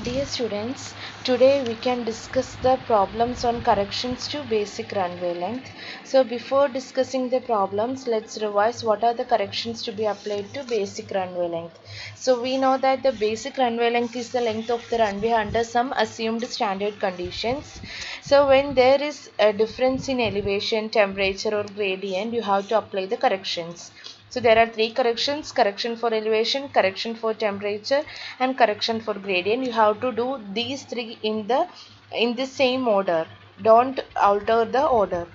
Dear students, today we can discuss the problems on corrections to basic runway length. So before discussing the problems, let's revise what are the corrections to be applied to basic runway length. So we know that the basic runway length is the length of the runway under some assumed standard conditions. So when there is a difference in elevation, temperature or gradient, you have to apply the corrections. So there are three corrections: correction for elevation, correction for temperature and correction for gradient. You have to do these three in the same order. Don't alter the order.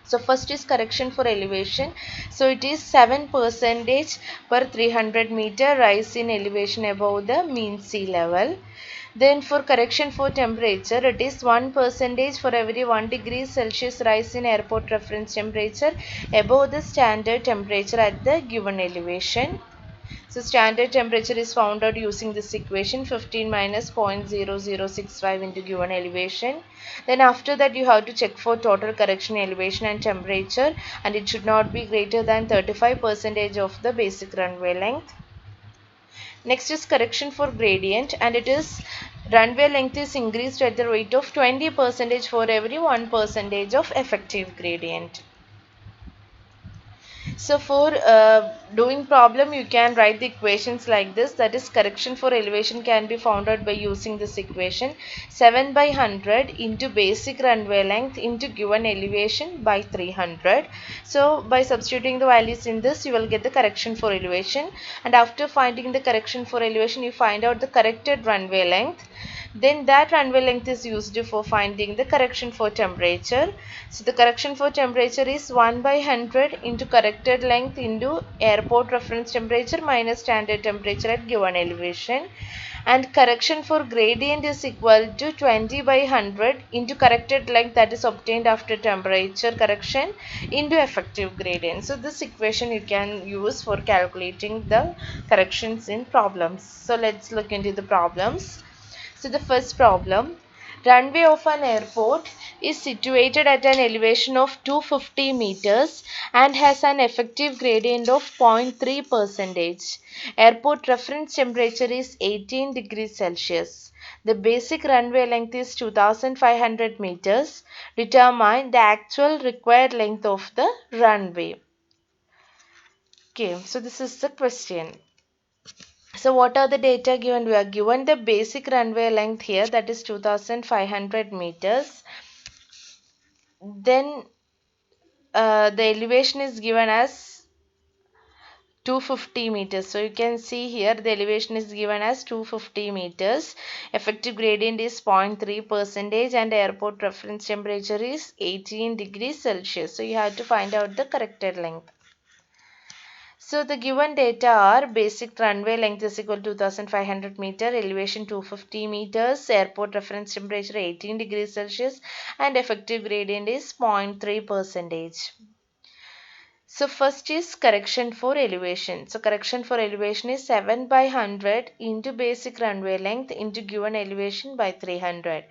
So first is correction for elevation. So it is 7 percentage per 300 meter rise in elevation above the mean sea level. Then for correction for temperature, it is 1 percentage for every 1 degree Celsius rise in airport reference temperature above the standard temperature at the given elevation. So standard temperature is found out using this equation: 15 minus 0.0065 into given elevation. Then after that you have to check for total correction elevation and temperature, and it should not be greater than 35% of the basic runway length. Next is correction for gradient, and it is runway length is increased at the rate of 20% for every 1% of effective gradient. So for doing problem, you can write the equations like this. That is, correction for elevation can be found out by using this equation: 7 by 100 into basic runway length into given elevation by 300. So by substituting the values in this, you will get the correction for elevation, and after finding the correction for elevation, you find out the corrected runway length. Then that runway length is used for finding the correction for temperature. So the correction for temperature is 1 by 100 into corrected length into airport reference temperature minus standard temperature at given elevation. And correction for gradient is equal to 20 by 100 into corrected length, that is obtained after temperature correction, into effective gradient. So this equation you can use for calculating the corrections in problems. So let's look into the problems. So the first problem: runway of an airport is situated at an elevation of 250 meters and has an effective gradient of 0.3 percentage. Airport reference temperature is 18 degrees Celsius. The basic runway length is 2500 meters. Determine the actual required length of the runway. Okay, so this is the question. So what are the data given? We are given the basic runway length here, that is 2500 meters. Then the elevation is given as 250 meters. So you can see here the elevation is given as 250 meters. Effective gradient is 0.3 percentage and airport reference temperature is 18 degrees Celsius. So you have to find out the corrected length. So the given data are: basic runway length is equal to 2500 meter, elevation 250 meters, airport reference temperature 18 degrees Celsius, and effective gradient is 0.3 percentage. So first is correction for elevation. So correction for elevation is 7 by 100 into basic runway length into given elevation by 300.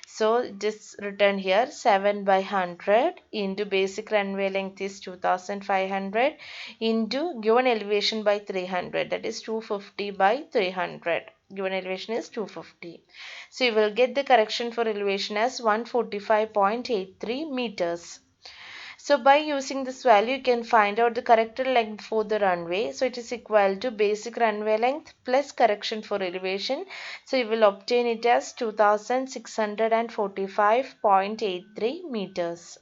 So this written here: 7 by 100 into basic runway length is 2500 into given elevation by 300, that is 250 by 300. Given elevation is 250. So you will get the correction for elevation as 145.83 meters. So by using this value, you can find out the corrected length for the runway. So it is equal to basic runway length plus correction for elevation. So you will obtain it as 2645.83 meters.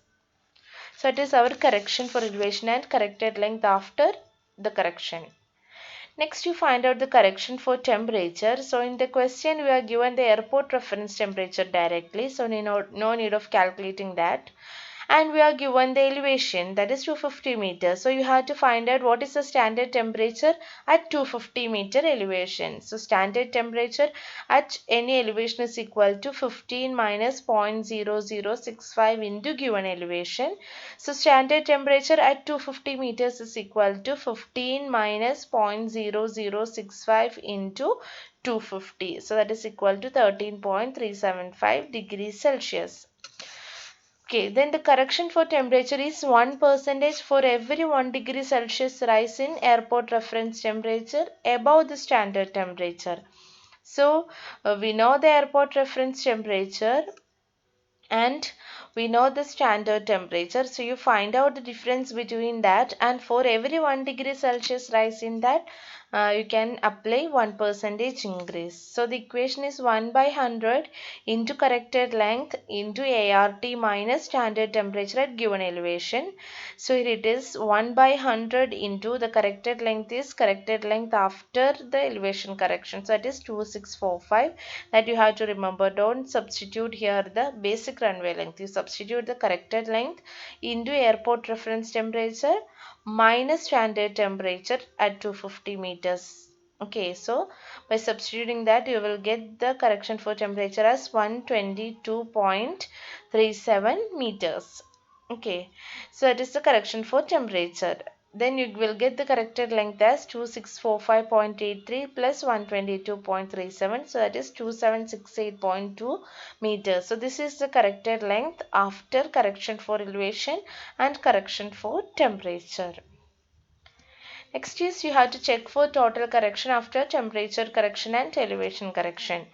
So it is our correction for elevation and corrected length after the correction. Next, you find out the correction for temperature. So in the question, we are given the airport reference temperature directly. So no need of calculating that. And we are given the elevation, that is 250 meters. So you have to find out what is the standard temperature at 250 meter elevation. So standard temperature at any elevation is equal to 15 minus 0.0065 into given elevation. So standard temperature at 250 meters is equal to 15 minus 0.0065 into 250. So that is equal to 13.375 degrees Celsius. Okay, then the correction for temperature is 1 percentage for every 1 degree Celsius rise in airport reference temperature above the standard temperature. So we know the airport reference temperature and we know the standard temperature. So you find out the difference between that, and for every 1 degree Celsius rise in that, you can apply 1% increase. So the equation is 1 by 100 into corrected length into ART minus standard temperature at given elevation. So here it is 1 by 100 into the corrected length is corrected length after the elevation correction. So that is 2645. That you have to remember. Don't substitute here the basic runway length. You substitute the corrected length into airport reference temperature minus standard temperature at 250 meters. Okay, so by substituting that, you will get the correction for temperature as 122.37 meters. Okay, so that is the correction for temperature. Then you will get the corrected length as 2645.83 plus 122.37. So that is 2768.2 meters. So this is the corrected length after correction for elevation and correction for temperature. Next is you have to check for total correction after temperature correction and elevation correction.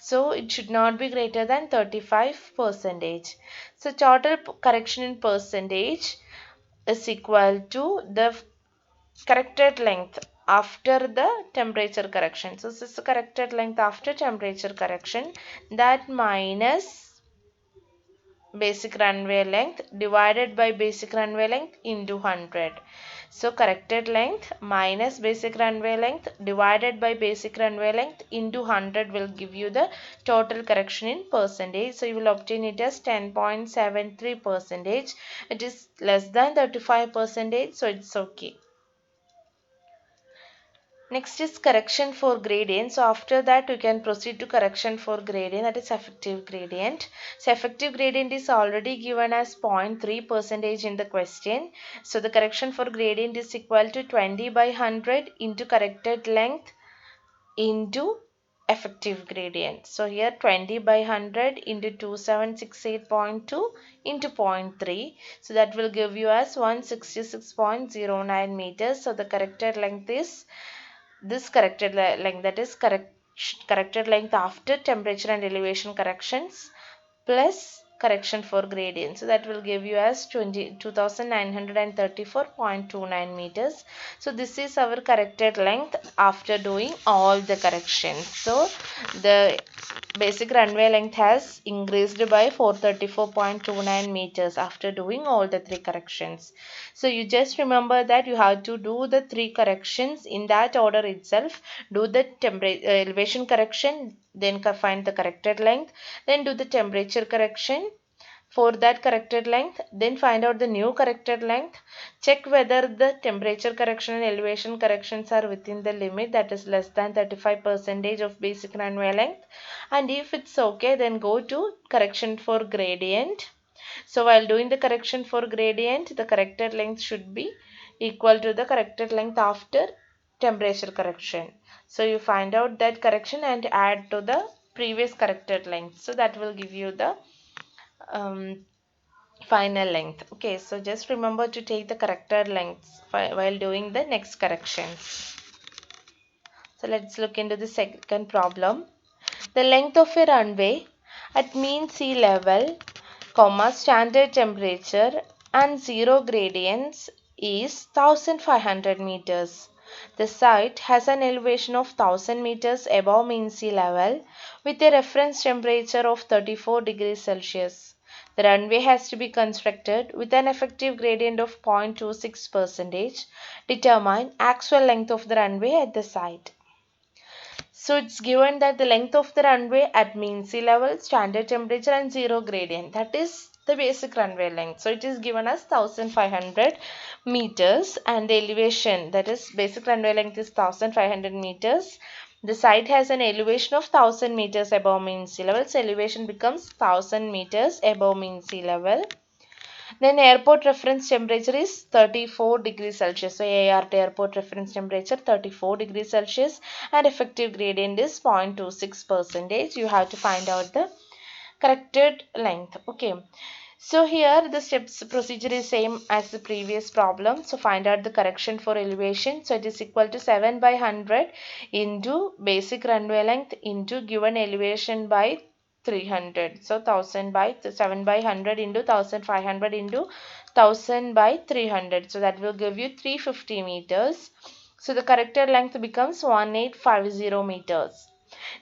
So it should not be greater than 35%. So total correction in percentage is equal to the corrected length after the temperature correction. So this is the corrected length after temperature correction, that minus basic runway length divided by basic runway length into 100. So corrected length minus basic runway length divided by basic runway length into 100 will give you the total correction in percentage. So you will obtain it as 10.73%. It is less than 35%, so it's okay. Next is correction for gradient. So after that you can proceed to correction for gradient, that is effective gradient. So effective gradient is already given as 0.3% in the question. So the correction for gradient is equal to 20 by 100 into corrected length into effective gradient. So here 20 by 100 into 2768.2 into 0.3. So that will give you as 166.09 meters. So the corrected length is this corrected length, that is corrected length after temperature and elevation corrections plus correction for gradient. So that will give you as 2934.29 meters. So this is our corrected length after doing all the corrections. So the basic runway length has increased by 434.29 meters after doing all the three corrections. So you just remember that you have to do the three corrections in that order itself. Do the elevation correction, then find the corrected length, then do the temperature correction for that corrected length, then find out the new corrected length, check whether the temperature correction and elevation corrections are within the limit, that is less than 35% of basic runway length, and if it's okay then go to correction for gradient. So while doing the correction for gradient, the corrected length should be equal to the corrected length after temperature correction. So you find out that correction and add to the previous corrected length. So that will give you the final length. Okay, so just remember to take the corrected lengths while doing the next corrections. So let's look into the second problem. The length of a runway at mean sea level, standard temperature and zero gradients is 1500 meters. The site has an elevation of 1000 meters above mean sea level with a reference temperature of 34 degrees Celsius. The runway has to be constructed with an effective gradient of 0.26%. Determine actual length of the runway at the site. So it's given that the length of the runway at mean sea level, standard temperature and zero gradient, that is the basic runway length. So it is given as 1500 meters and the elevation, that is basic runway length is 1500 meters. The site has an elevation of 1000 meters above mean sea level. So elevation becomes 1000 meters above mean sea level. Then airport reference temperature is 34 degrees Celsius. So ART airport reference temperature 34 degrees Celsius and effective gradient is 0.26%. You have to find out the corrected length. Okay. So here the steps procedure is same as the previous problem. So find out the correction for elevation. So it is equal to 7 by 100 into basic runway length into given elevation by 300. So 1000 by 7 by 100 into 1500 into 1000 by 300. So that will give you 350 meters. So the corrected length becomes 1850 meters.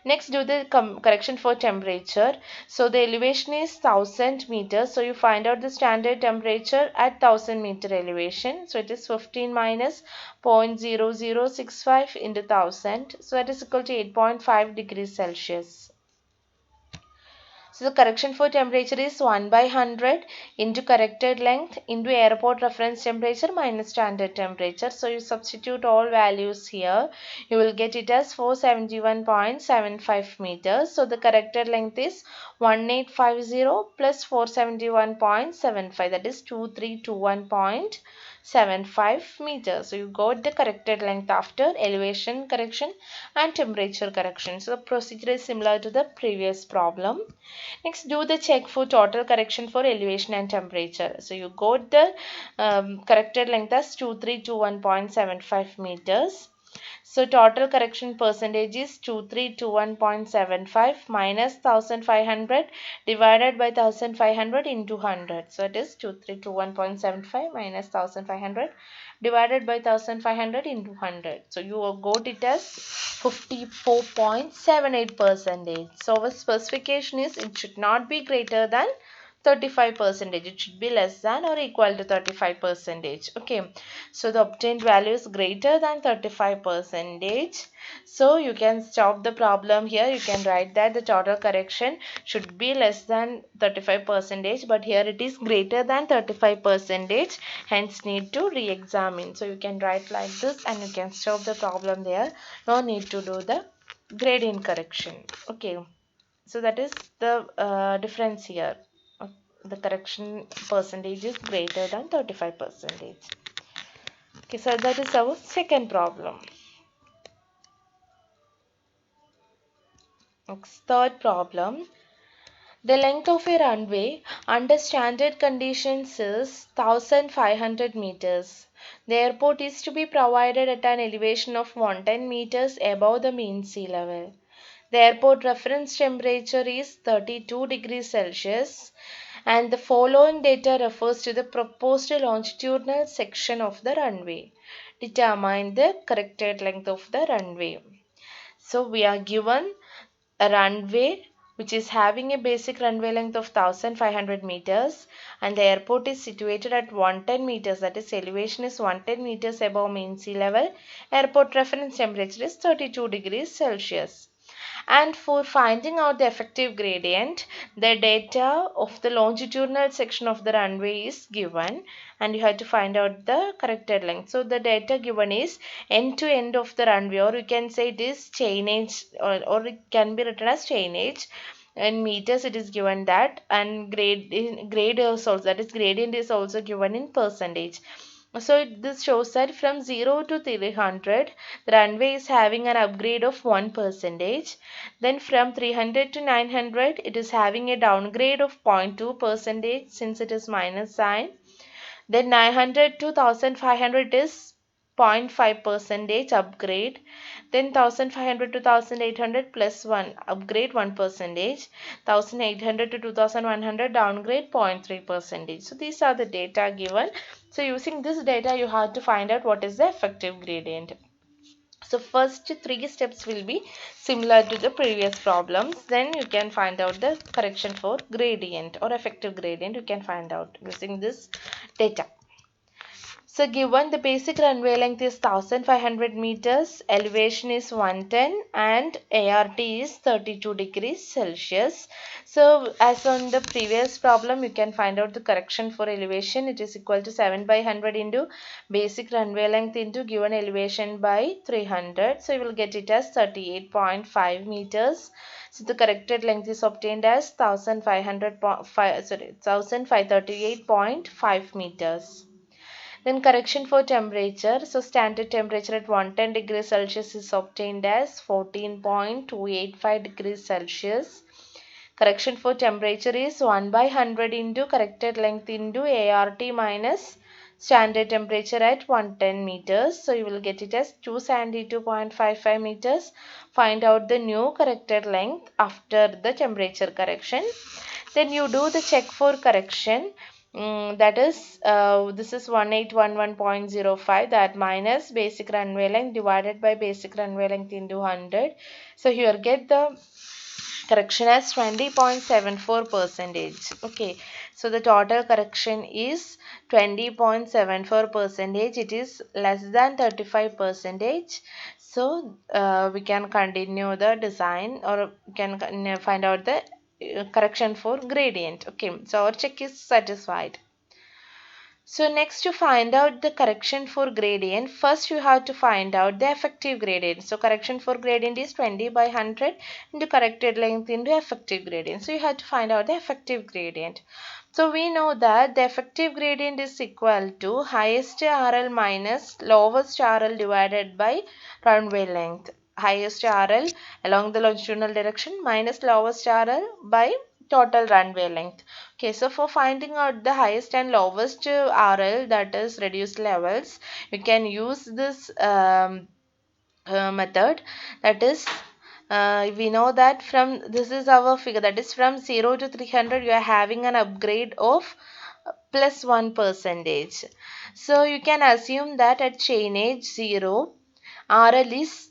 Next, do the correction for temperature. So the elevation is 1000 meters. So you find out the standard temperature at 1000 meter elevation. So it is 15 minus 0.0065 into 1000. So that is equal to 8.5 degrees Celsius. So the correction for temperature is 1 by 100 into corrected length into airport reference temperature minus standard temperature. So you substitute all values here. You will get it as 471.75 meters. So the corrected length is 1850 plus 471.75, that is 2321.75 meters. So you got the corrected length after elevation correction and temperature correction. So the procedure is similar to the previous problem. Next, do the check for total correction for elevation and temperature. So you got the corrected length as 2321.75 meters. So total correction percentage is 2321.75 minus 1500 divided by 1500 into 100. So it is 2321.75 minus 1500 divided by 1500 into 100. So you got it as 54.78 percentage. So our specification is it should not be greater than 35 percentage. It should be less than or equal to 35 percentage. Okay, so the obtained value is greater than 35 percentage. So you can stop the problem here. You can write that the total correction should be less than 35 percentage, but here it is greater than 35 percentage, hence need to re-examine. So you can write like this and you can stop the problem there. No need to do the gradient correction. Okay, so that is the difference here. The correction percentage is greater than 35 percentage. Okay, so that is our second problem. Next, third problem. The length of a runway under standard conditions is 1500 meters. The airport is to be provided at an elevation of 110 meters above the mean sea level. The airport reference temperature is 32 degrees Celsius and the following data refers to the proposed longitudinal section of the runway. Determine the corrected length of the runway. So we are given a runway which is having a basic runway length of 1500 meters and the airport is situated at 110 meters, that is elevation is 110 meters above mean sea level. Airport reference temperature is 32 degrees Celsius. And for finding out the effective gradient, the data of the longitudinal section of the runway is given and you have to find out the corrected length. So the data given is end to end of the runway, or you can say it is chainage, or it can be written as chainage. In meters it is given that, and grade is also, that is gradient is also given in percentage. So this shows that from 0 to 300, the runway is having an upgrade of 1%. Then from 300 to 900, it is having a downgrade of 0.2% since it is minus sign. Then 900 to 1500 is 0.5% upgrade. Then 1500 to 1800 plus 1 upgrade 1%. 1800 to 2100 downgrade 0.3%. So these are the data given. So using this data you have to find out what is the effective gradient. So first three steps will be similar to the previous problems. Then you can find out the correction for gradient or effective gradient. You can find out using this data. So given the basic runway length is 1500 meters, elevation is 110 and ART is 32 degrees Celsius. So as on the previous problem, you can find out the correction for elevation. It is equal to 7 by 100 into basic runway length into given elevation by 300. So you will get it as 38.5 meters. So the corrected length is obtained as 1538.5 meters. Then correction for temperature. So standard temperature at 110 degrees Celsius is obtained as 14.285 degrees Celsius. Correction for temperature is 1 by 100 into corrected length into ART minus standard temperature at 110 meters. So you will get it as 272.55 meters. Find out the new corrected length after the temperature correction. Then you do the check for correction. That is, this is 1811.05, that minus basic runway length divided by basic runway length into 100. So here get the correction as 20.74 percentage. Okay, so the total correction is 20.74 percentage. It is less than 35 percentage. So we can continue the design, or can find out the correction for gradient. Okay, so our check is satisfied. So next, to find out the correction for gradient, first you have to find out the effective gradient. So correction for gradient is 20 by 100 into corrected length into effective gradient. So you have to find out the effective gradient. So we know that the effective gradient is equal to highest RL minus lowest RL divided by runway length. Highest RL along the longitudinal direction minus lowest RL by total runway length. Okay, so for finding out the highest and lowest RL, that is reduced levels, you can use this method. That is, we know that from this is our figure, that is from 0 to 300 you are having an upgrade of plus 1 percentage. So you can assume that at chain age 0 RL is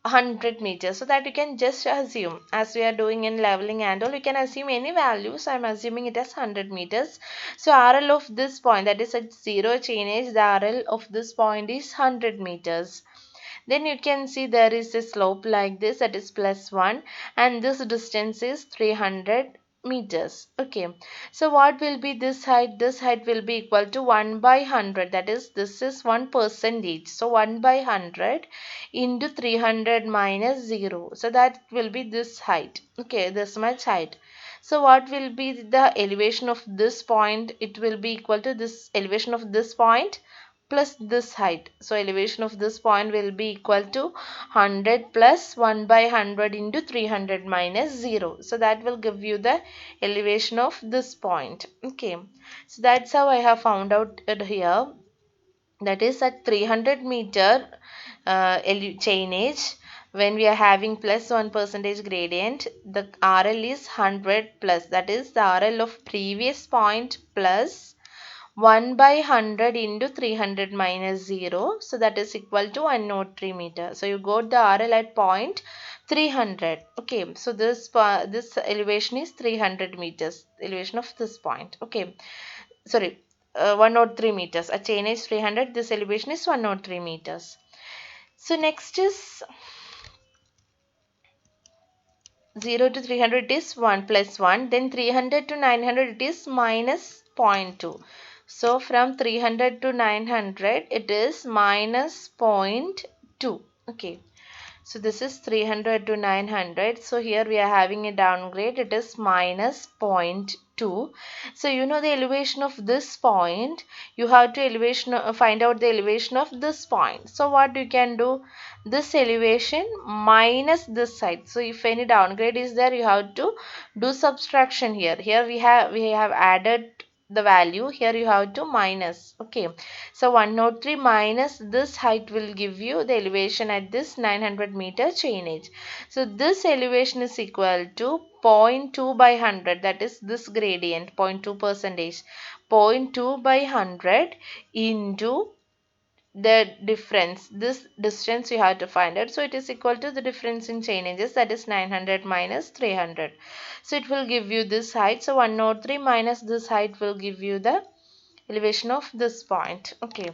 100 meters, so that you can just assume, as we are doing in leveling and all, you can assume any value. So I'm assuming it as 100 meters. So RL of this point, that is at 0 chain age, the RL of this point is 100 meters. Then you can see there is a slope like this, that is plus 1, and this distance is 300 meters. Okay, so what will be this height? This height will be equal to 1 by 100, that is, this is 1 percentage. So 1 by 100 into 300 minus 0, so that will be this height. Okay, this much height. So what will be the elevation of this point? It will be equal to this elevation of this point plus this height. So elevation of this point will be equal to 100 plus 1 by 100 into 300 minus 0. So that will give you the elevation of this point. Okay, so that's how I have found out it here. That is at 300 meter chain age, when we are having plus 1 percentage gradient, the RL is 100 plus, that is the RL of previous point plus 1 by 100 into 300 minus 0. So that is equal to 103 meter. So you got the RL at point 300. Okay, so this elevation is 300 meters, elevation of this point. Okay, sorry, 103 meters. At chain age 300, this elevation is 103 meters. So next is 0 to 300, it is 1 plus 1. Then 300 to 900, it is minus 0.2. So from 300 to 900, it is minus 0.2. Okay. So this is 300 to 900. So here we are having a downgrade. It is minus 0.2. So you know the elevation of this point. You have to find out the elevation of this point. So what you can do? This elevation minus this side. So if any downgrade is there, you have to do subtraction here. Here we have added the value, here you have to minus. Okay, so 103 minus this height will give you the elevation at this 900 meter chain age. So this elevation is equal to 0.2 by 100, that is this gradient 0.2 percentage, 0.2 by 100 into the difference, this distance you have to find out. So it is equal to the difference in chain ages, that is 900 minus 300. So it will give you this height. So 103 minus this height will give you the elevation of this point. Okay,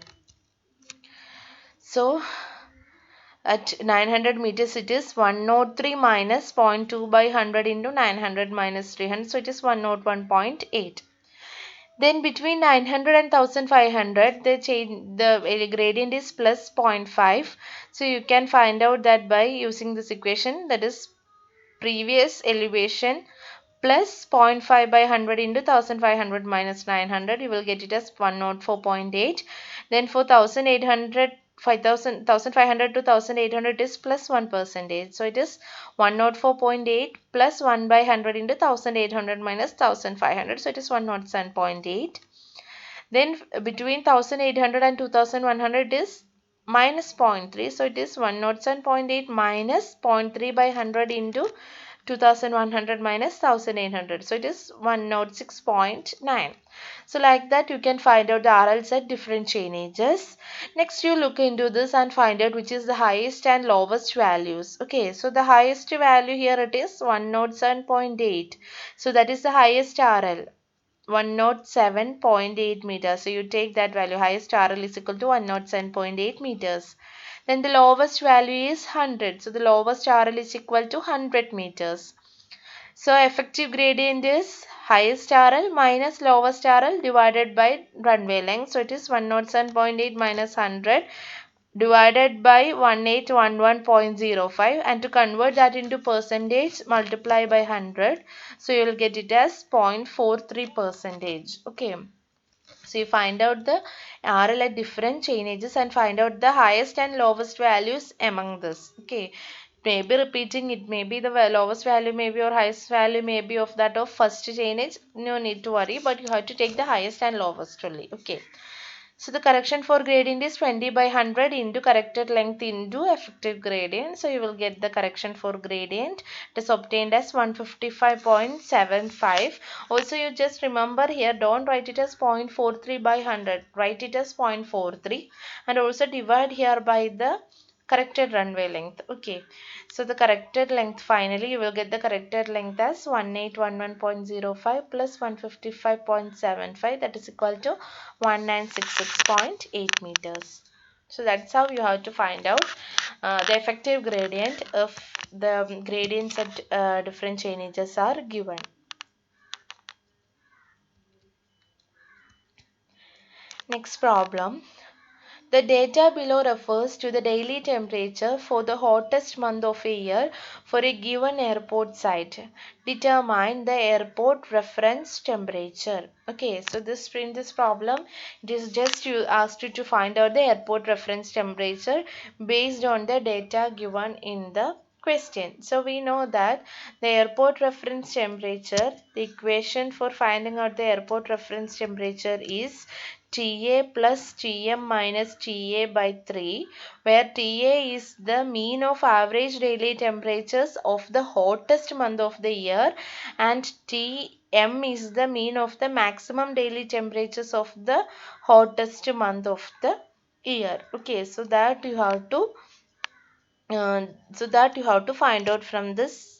so at 900 meters it is 103 minus 0.2 by 100 into 900 minus 300. So it is 101.8. Then between 900 and 1500, the gradient is plus 0.5. So you can find out that by using this equation, that is previous elevation plus 0.5 by 100 into 1500 minus 900, you will get it as 104.8. Then for 1800 1500 to 1800 is plus 1%. So it is 104.8 plus 1 by 100 into 1800 minus 1500. So it is 107.8. Then between 1800 and 2100 is minus 0.3. So it is 107.8 minus 0.3 by 100 into 2100 minus 1800. So it is 106.9. So like that you can find out the RLs at different changes. Next you look into this and find out which is the highest and lowest values. Okay, so the highest value here it is 107.8. So that is the highest RL. 107.8 meters. So you take that value. Highest RL is equal to 107.8 meters. Then the lowest value is 100. So the lowest RL is equal to 100 meters. So effective gradient is highest RL minus lowest RL divided by runway length. So it is 107.8 minus 100 divided by 1811.05, and to convert that into percentage, multiply by 100. So you will get it as 0.43 percentage. Okay. So you find out the RL at different chainages and find out the highest and lowest values among this. Okay. Maybe repeating, it may be the lowest value, maybe or highest value, maybe of that of first chainage. No need to worry, but you have to take the highest and lowest only. Okay. So the correction for gradient is 20 by 100 into corrected length into effective gradient. So you will get the correction for gradient. It is obtained as 155.75. Also you just remember here, don't write it as 0.43 by 100. Write it as 0.43 and also divide here by the corrected runway length. Okay, so the corrected length, finally you will get the corrected length as 1811.05 plus 155.75, that is equal to 1966.8 meters. So that's how you have to find out the effective gradient if the gradients at different chainages are given. Next problem. The data below refers to the daily temperature for the hottest month of a year for a given airport site. Determine the airport reference temperature. Okay, so in this problem, it is just you asked you to find out the airport reference temperature based on the data given in the question. So we know that the airport reference temperature, the equation for finding out the airport reference temperature is TA plus Tm minus TA by 3, where TA is the mean of average daily temperatures of the hottest month of the year and Tm is the mean of the maximum daily temperatures of the hottest month of the year. Okay, so that you have to find out from this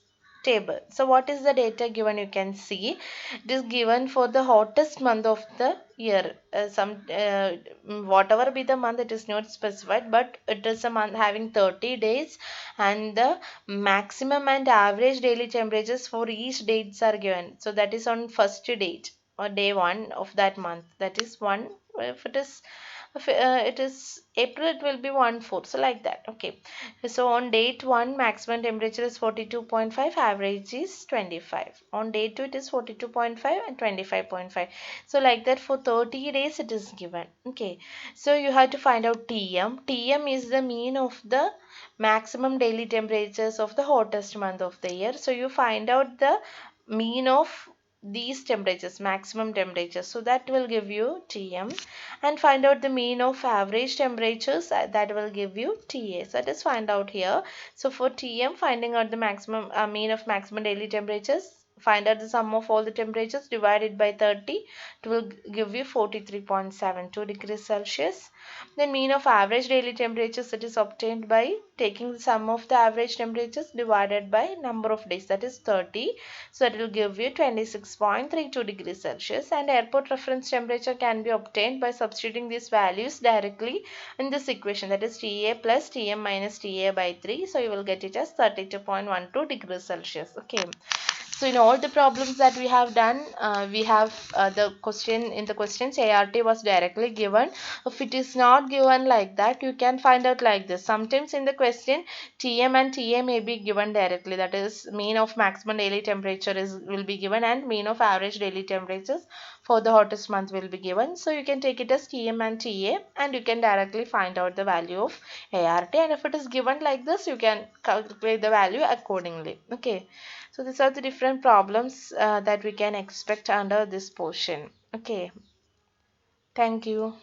table. So what is the data given? You can see it is given for the hottest month of the year. Whatever be the month, it is not specified, but it is a month having 30 days and the maximum and average daily temperatures for each dates are given. So that is on first date or day 1 of that month. That is 1. If it is April, it will be 1/4. So like that. Okay. So on date 1, maximum temperature is 42.5, average is 25. On date 2, it is 42.5 and 25.5. So like that for 30 days it is given. Okay. So you have to find out Tm. Tm is the mean of the maximum daily temperatures of the hottest month of the year. So you find out the mean of these temperatures, maximum temperatures, so that will give you Tm, and find out the mean of average temperatures, that will give you Ta. So let us find out here. So for Tm, finding out the maximum mean of maximum daily temperatures, find out the sum of all the temperatures divided by 30, it will give you 43.72 degrees Celsius. Then mean of average daily temperatures, it is obtained by taking the sum of the average temperatures divided by number of days, that is 30. So it will give you 26.32 degrees Celsius, and airport reference temperature can be obtained by substituting these values directly in this equation, that is Ta plus Tm minus Ta by 3. So you will get it as 32.12 degrees Celsius. Okay. So in all the problems that we have done, we have the question, in the questions ART was directly given. If it is not given like that, you can find out like this. Sometimes in the question Tm and Ta may be given directly, that is mean of maximum daily temperature will be given and mean of average daily temperatures for the hottest month will be given. So you can take it as TM and TA, and you can directly find out the value of ART, and if it is given like this, you can calculate the value accordingly. Okay, so these are the different problems that we can expect under this portion. Okay, thank you.